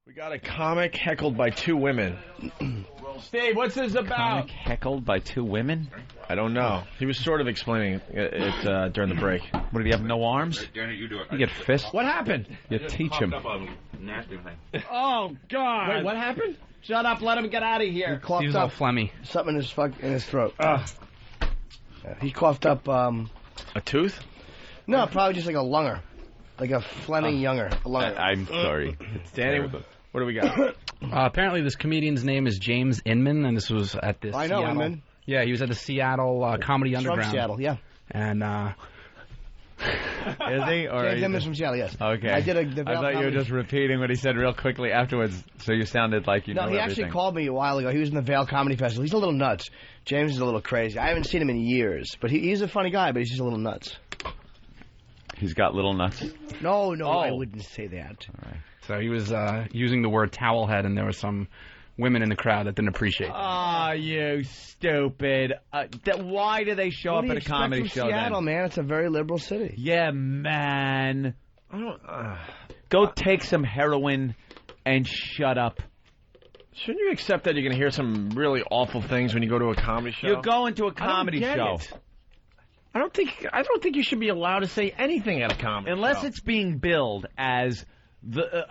We got a comic heckled by two women. Steve, what's this about? Comic heckled by two women? I don't know. He was sort of explaining it during the break. What, did he have no arms? You do it. You get fists? What happened? You teach him. Oh, God. Wait, what happened? Shut up, let him get out of here. He coughed Steve's up all phlegmy. Something in his throat. He coughed up... A tooth? No, probably just like a lunger. Like a phlegmy younger. A lunger. I'm sorry. It's Danny, terrible. what do we got? Apparently this comedian's name is James Inman, and this was at this I know Seattle... Inman. Yeah, he was at the Seattle Comedy Underground. From Seattle, yeah. And, Is he? Or James Inman's from Seattle, yes. Okay. I thought you were just repeating what he said real quickly afterwards, so you sounded like you know No, he everything. actually called me a while ago. He was in the Vail Comedy Festival. He's a little nuts. James is a little crazy. I haven't seen him in years, but he's a funny guy, but he's just a little nuts. He's got little nuts. No, I wouldn't say that. All right. so he was using the word towel head, and there were some women in the crowd that didn't appreciate that. Oh, you stupid. Why do they show What up do you at a comedy expect show from Seattle, then? man? It's a very liberal city. Yeah, man. I don't... Go take some heroin and shut up. Shouldn't you accept that you're going to hear some really awful things when you go to a comedy show? You're going to a comedy I don't show. get it. I don't think you should be allowed to say anything at a comedy Unless show. it's being billed as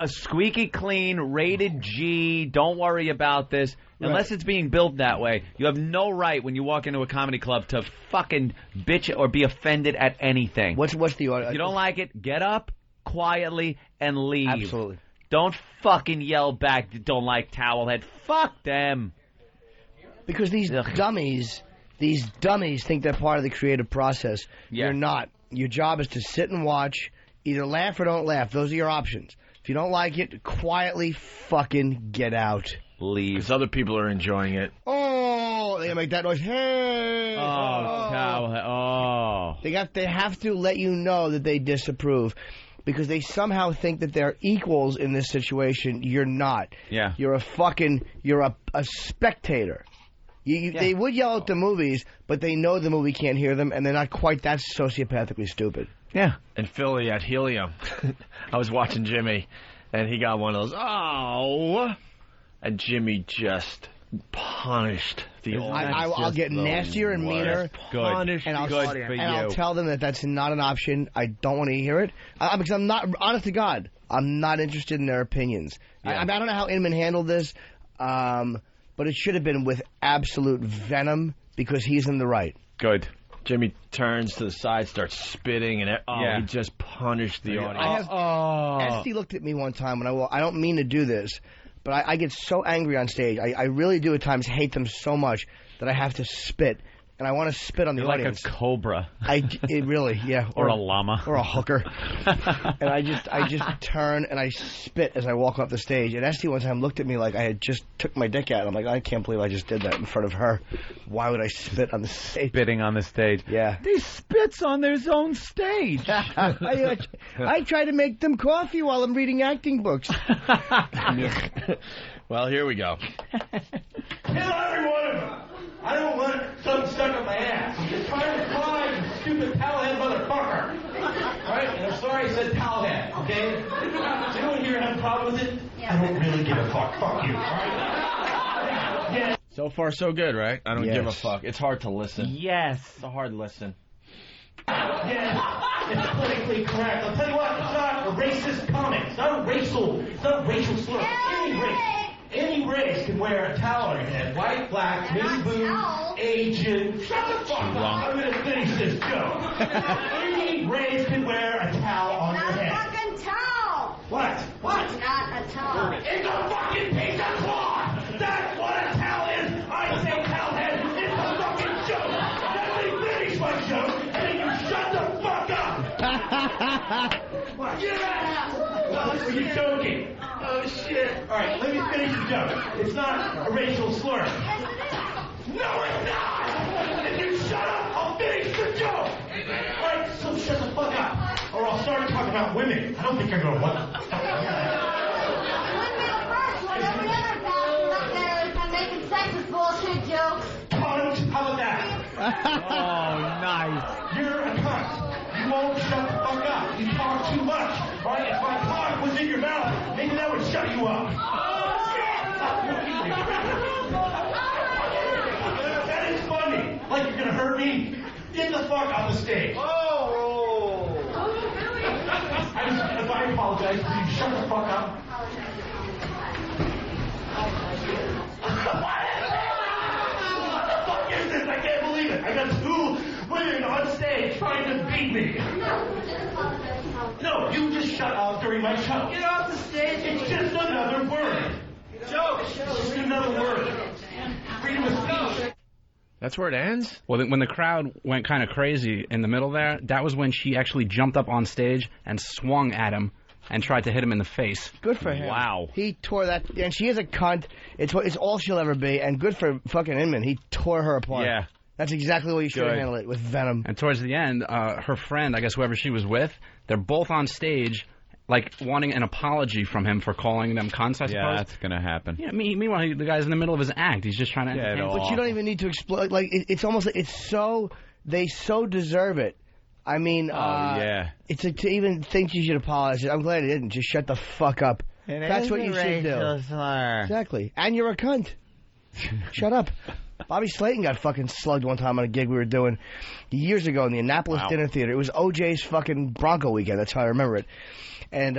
a squeaky clean, rated G, don't worry about this. Right. Unless it's being billed that way, you have no right when you walk into a comedy club to fucking bitch or be offended at anything. What's the order? If you don't like it, get up quietly and leave. Absolutely. Don't fucking yell back, don't like towelhead. Fuck them. Because these dummies think they're part of the creative process. Yeah. You're not. Your job is to sit and watch, either laugh or don't laugh. Those are your options. If you don't like it, quietly fucking get out. Leave. Because other people are enjoying it. Oh, they make that noise. Hey! Towelhead. Oh. They have to let you know that they disapprove. Because they somehow think that they're equals in this situation. You're not. Yeah. You're a spectator. They would yell at the movies, but they know the movie can't hear them, and they're not quite that sociopathically stupid. Yeah. In Philly at Helium, I was watching Jimmy, and he got one of those, oh, and Jimmy just punished the audience. I'll get nastier and meaner. Good. And Good for you. I'll tell them that that's not an option. I don't want to hear it. Because I'm not, honest to God, I'm not interested in their opinions. Yeah. I don't know how Inman handled this, but it should have been with absolute venom because he's in the right. Good. Jimmy turns to the side, starts spitting, and he just punished the audience. Esty looked at me one time when I don't mean to do this, but I get so angry on stage. I really do at times hate them so much that I have to spit. And I want to spit on the audience. Like a cobra. It really, yeah. Or a llama. Or a hooker. And I just turn and I spit as I walk off the stage. And Esty one time looked at me like I had just took my dick out. I'm like, I can't believe I just did that in front of her. Why would I spit on the stage? Spitting on the stage. Yeah. He spits on their own stage. I try to make them coffee while I'm reading acting books. Well, here we go. Kill every one of them. I don't want something stuck up my ass. I'm just trying to cry, you stupid towelhead motherfucker. Alright? And I'm sorry I said towelhead, okay? Does anyone here have a problem with it? Yeah. I don't really give a fuck. Fuck you, alright? Yeah. So far, so good, right? I don't Yes. give a fuck. It's hard to listen. Yes. It's a hard listen. Yeah, it's politically correct. I'll tell you what, it's not a racist comment. It's not a racial slur. Any race can wear a towel on your head. White, black, Hindu, Asian. Shut the fuck up. I'm going to finish this joke. Any race can wear a towel on your head. Not a fucking towel. What? It's not a towel. It's a fucking piece of cloth. That's what a towel is. I say towel head. It's a fucking joke. Let me finish my joke, and then you shut the fuck up. What? Yeah. Are you joking? Oh, shit. All right, let me finish the joke. It's not a racial slur. No, it's not! If you shut up, I'll finish the joke! All right, so shut the fuck up, or I'll start talking about women. I don't think you're going to what? Windmill first, whatever the other passes up there is I'm making sexist bullshit jokes. Cunt! How about that? Oh, nice. You're a cunt. You won't shut the fuck up. You talk too much. All right, if my talk was in your mouth. Maybe that would shut you up. That is funny. Like you're gonna hurt me. Get the fuck off the stage. I apologize. Please shut the fuck up. What the fuck is this? I can't believe it. I got 2 women on stage trying to beat me. No, you just shut up during my show. Get off the stage. It's just another word. Joke. It's just another word. Freedom of speech. That's where it ends? Well, when the crowd went kind of crazy in the middle there, that was when she actually jumped up on stage and swung at him and tried to hit him in the face. Good for him. Wow. He tore that, and she is a cunt. It's all she'll ever be, and good for fucking Inman. He tore her apart. Yeah. That's exactly what you should have Good. handled it, with venom. And towards the end, her friend, I guess whoever she was with, they're both on stage, like, wanting an apology from him for calling them cunts, I suppose. Yeah, that's going to happen. Yeah, meanwhile, the guy's in the middle of his act. He's just trying to entertain. no. But you don't even need to explain. Like, it's almost like they so deserve it. I mean, yeah. It's to even think you should apologize. I'm glad he didn't. Just shut the fuck up. That's what you should do. Exactly. And you're a cunt. Shut up. Bobby Slayton got fucking slugged one time on a gig we were doing years ago in the Annapolis Dinner Theater. It was OJ's fucking Bronco weekend. That's how I remember it. And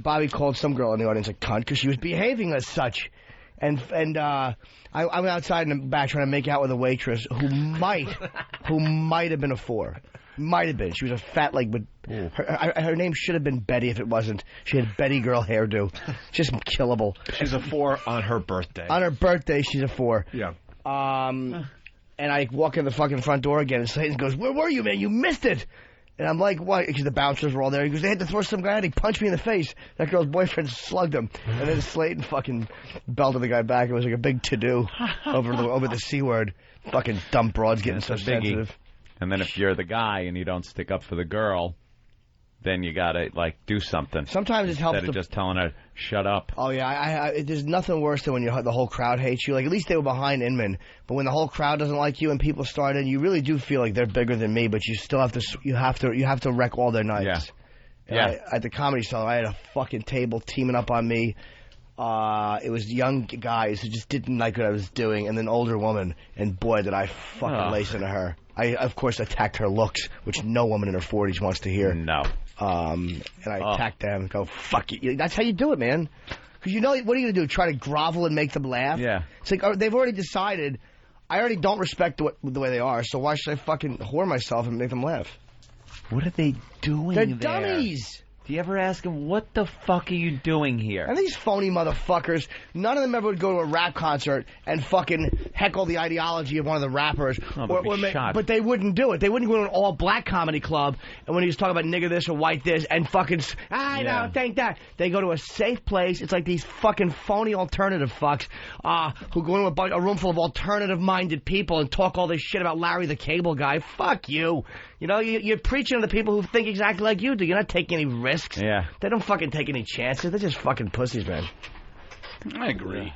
Bobby called some girl in the audience a cunt because she was behaving as such. And I'm outside in the back trying to make out with a waitress who might have been a 4. Might have been. She was a fat, like, but her name should have been Betty if it wasn't. She had Betty girl hairdo. Just killable. She's a 4 on her birthday. On her birthday, she's a 4. Yeah. And I walk in the fucking front door again, and Slayton goes, "Where were you, man? You missed it." And I'm like, "What?" Because the bouncers were all there. He goes, "They had to throw some guy out. He punched me in the face. That girl's boyfriend slugged him." And then Slayton fucking belted the guy back. It was like a big to-do over the C word. Fucking dumb broads getting so sensitive. And then if you're the guy and you don't stick up for the girl, then you gotta, like, do something. Sometimes it helps instead of just telling her, shut up. Oh, yeah. There's nothing worse than when the whole crowd hates you. Like, at least they were behind Inman. But when the whole crowd doesn't like you and people start in, you really do feel like they're bigger than me, but you still have to wreck all their nights. Yeah. At the Comedy Cellar, I had a fucking table teaming up on me. It was young guys who just didn't like what I was doing, and an older woman, and boy, did I fucking lace into her. I, of course, attacked her looks, which no woman in her 40s wants to hear. No. And I attacked them and go, fuck you. That's how you do it, man. Because you know, what are you going to do, try to grovel and make them laugh? Yeah. It's like, they've already decided, I already don't respect the way they are, so why should I fucking whore myself and make them laugh? What are they doing They're there? dummies. Do you ever ask them, what the fuck are you doing here? And these phony motherfuckers, none of them ever would go to a rap concert and fucking heckle the ideology of one of the rappers. But they wouldn't do it. They wouldn't go to an all-black comedy club, and when he was talking about nigger this or white this, and fucking, I don't think that. They go to a safe place. It's like these fucking phony alternative fucks who go into a room full of alternative-minded people and talk all this shit about Larry the Cable Guy. Fuck you. You know, you're preaching to the people who think exactly like you do. You're not taking any risks. Yeah. They don't fucking take any chances. They're just fucking pussies, man. I agree.